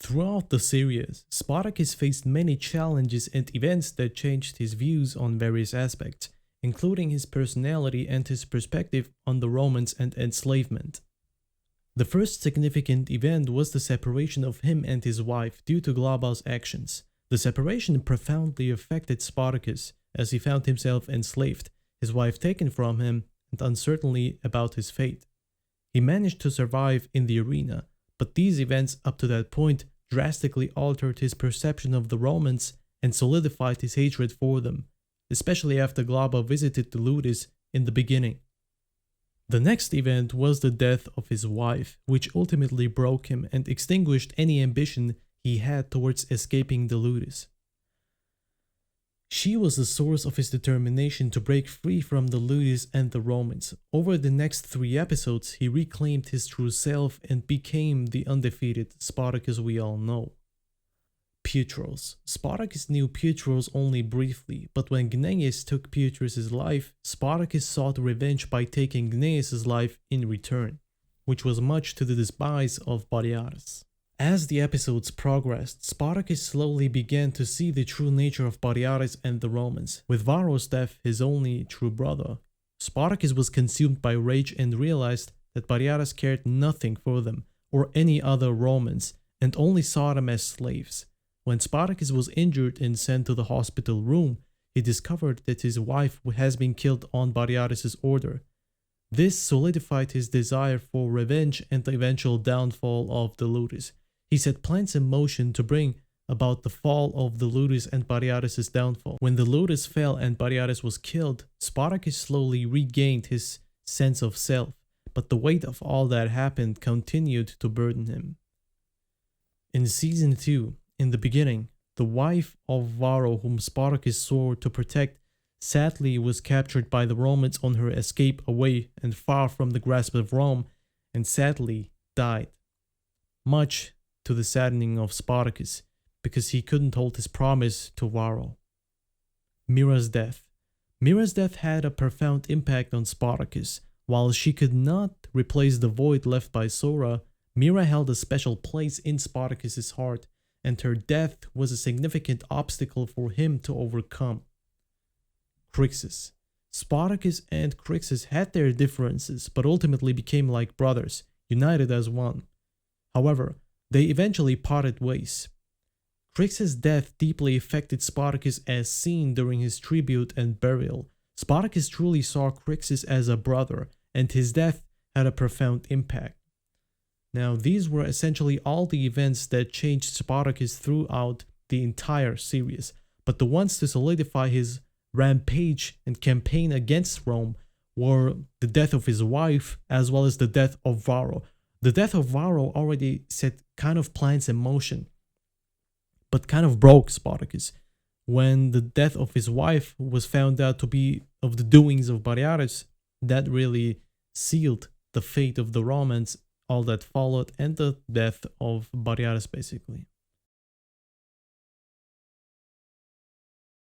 Throughout the series, Spartacus faced many challenges and events that changed his views on various aspects, including his personality and his perspective on the Romans and enslavement. The first significant event was the separation of him and his wife due to Glauba's actions. The separation profoundly affected Spartacus, as he found himself enslaved, his wife taken from him, and uncertainty about his fate. He managed to survive in the arena, but these events up to that point drastically altered his perception of the Romans and solidified his hatred for them, especially after Glauba visited the Ludus in the beginning. The next event was the death of his wife, which ultimately broke him and extinguished any ambition he had towards escaping the Ludus. She was the source of his determination to break free from the Ludus and the Romans. Over the next 3 episodes, he reclaimed his true self and became the undefeated Spartacus we all know. Peuteros. Spartacus knew Peuteros only briefly, but when Gnaeus took Peuteros' life, Spartacus sought revenge by taking Gnaeus' life in return, which was much to the despise of Gladiators. As the episodes progressed, Spartacus slowly began to see the true nature of Gladiators and the Romans. With Varro's death, his only true brother, Spartacus was consumed by rage and realized that Gladiators cared nothing for them or any other Romans and only saw them as slaves. When Spartacus was injured and sent to the hospital room, he discovered that his wife has been killed on Gladiators' order. This solidified his desire for revenge and the eventual downfall of the Ludus. He set plans in motion to bring about the fall of the Ludus and Gladiators' downfall. When the Ludus fell and Gladiators was killed, Spartacus slowly regained his sense of self, but the weight of all that happened continued to burden him. In Season 2, in the beginning, the wife of Varro, whom Spartacus swore to protect, sadly was captured by the Romans on her escape away and far from the grasp of Rome, and sadly died. Much to the saddening of Spartacus, because he couldn't hold his promise to Varro. Mira's death. Mira's death had a profound impact on Spartacus. While she could not replace the void left by Sora, Mira held a special place in Spartacus' heart, and her death was a significant obstacle for him to overcome. Crixus. Spartacus and Crixus had their differences, but ultimately became like brothers, united as one. However, they eventually parted ways. Crixus' death deeply affected Spartacus as seen during his tribute and burial. Spartacus truly saw Crixus as a brother, and his death had a profound impact. Now, these were essentially all the events that changed Spartacus throughout the entire series, but the ones to solidify his rampage and campaign against Rome were the death of his wife as well as the death of Varro. The death of Varro already set kind of plans in motion, but kind of broke Spartacus. When the death of his wife was found out to be of the doings of Gladiators, that really sealed the fate of the Romans, all that followed, and the death of Gladiators basically.